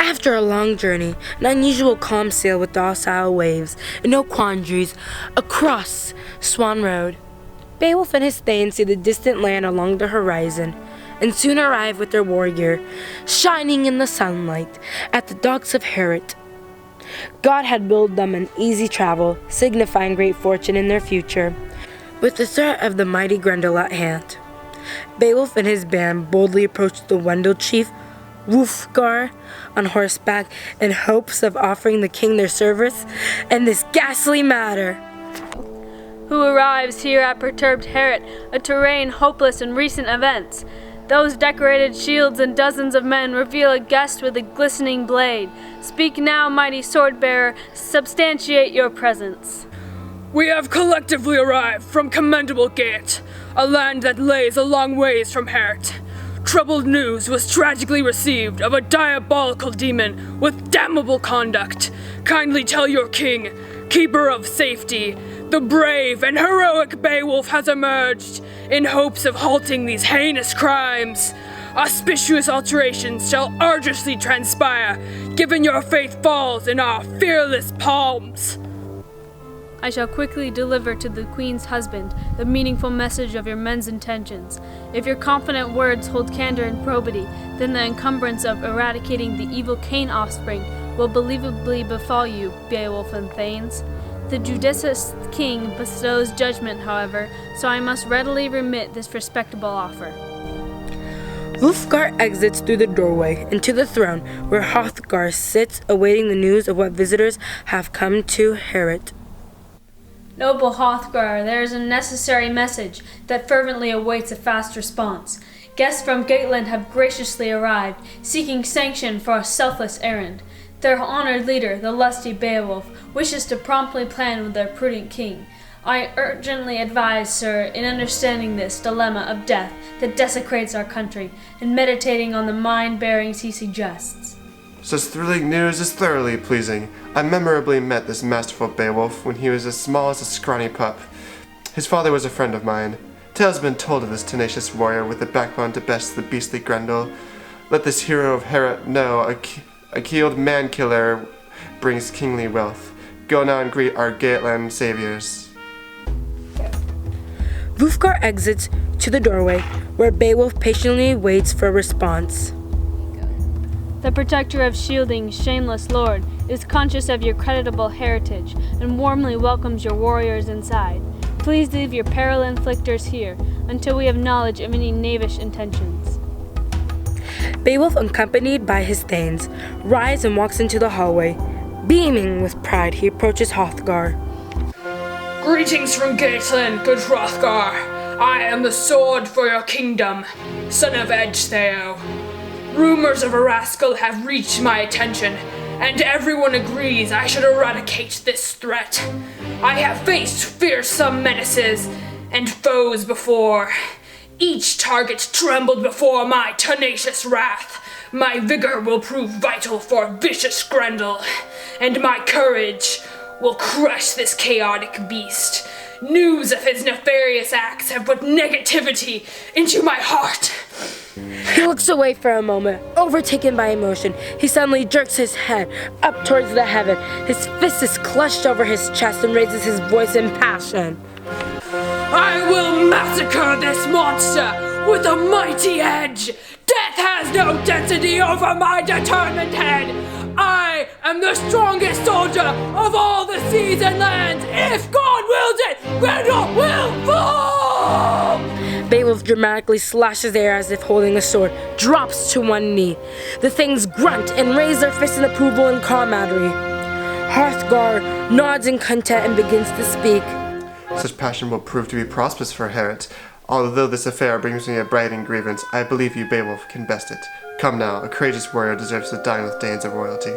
After a long journey, an unusual calm sail with docile waves and no quandaries across Swan Road, Beowulf and his thanes see the distant land along the horizon, and soon arrive with their war gear, shining in the sunlight, at the docks of Heorot. God had willed them an easy travel, signifying great fortune in their future, with the threat of the mighty Grendel at hand. Beowulf and his band boldly approached the Wendel chief, Wulfgar, on horseback, in hopes of offering the king their service in this ghastly matter. Who arrives here at perturbed Heorot, a terrain hopeless in recent events? Those decorated shields and dozens of men reveal a guest with a glistening blade. Speak now, mighty sword-bearer, substantiate your presence. We have collectively arrived from Commendable Gate, a land that lays a long ways from Heorot. Troubled news was tragically received of a diabolical demon with damnable conduct. Kindly tell your king, keeper of safety, the brave and heroic Beowulf has emerged in hopes of halting these heinous crimes. Auspicious alterations shall arduously transpire, given your faith falls in our fearless palms. I shall quickly deliver to the Queen's husband the meaningful message of your men's intentions. If your confident words hold candor and probity, then the encumbrance of eradicating the evil Cain offspring will believably befall you, Beowulf and Thanes. The judicious king bestows judgment, however, so I must readily remit this respectable offer. Wulfgar exits through the doorway into the throne, where Hrothgar sits awaiting the news of what visitors have come to Heorot. Noble Hrothgar, there is a necessary message that fervently awaits a fast response. Guests from Gateland have graciously arrived, seeking sanction for a selfless errand. Their honored leader, the lusty Beowulf, wishes to promptly plan with their prudent king. I urgently advise, sir, in understanding this dilemma of death that desecrates our country, and meditating on the mind-bearings he suggests. Such thrilling news is thoroughly pleasing. I memorably met this masterful Beowulf when he was as small as a scrawny pup. His father was a friend of mine. Tales have been told of this tenacious warrior with the backbone to best the beastly Grendel. Let this hero of Heorot know a keeled man-killer brings kingly wealth. Go now and greet our Gateland saviors. Wulfgar exits to the doorway, where Beowulf patiently waits for a response. The protector of shielding, shameless lord, is conscious of your creditable heritage and warmly welcomes your warriors inside. Please leave your peril inflictors here until we have knowledge of any knavish intentions. Beowulf, accompanied by his thanes, rides and walks into the hallway. Beaming with pride, he approaches Hrothgar. Greetings from Gateland, good Hrothgar. I am the sword for your kingdom, son of Ecgtheow. Rumors of a rascal have reached my attention, and everyone agrees I should eradicate this threat. I have faced fearsome menaces and foes before. Each target trembled before my tenacious wrath. My vigor will prove vital for vicious Grendel, and my courage will crush this chaotic beast. News of his nefarious acts have put negativity into my heart. He looks away for a moment, overtaken by emotion. He suddenly jerks his head up towards the heaven. His fist is clutched over his chest and raises his voice in passion. I will massacre this monster with a mighty edge. Death has no density over my determined head. I am the strongest soldier of all the seas and lands. If God wills it, Grendel will fall! Beowulf dramatically slashes the air as if holding a sword, drops to one knee. The things grunt and raise their fists in approval and camaraderie. Hrothgar nods in content and begins to speak. Such passion will prove to be prosperous for Heorot. Although this affair brings me a blighting grievance, I believe you, Beowulf, can best it. Come now, a courageous warrior deserves to dine with Danes of royalty.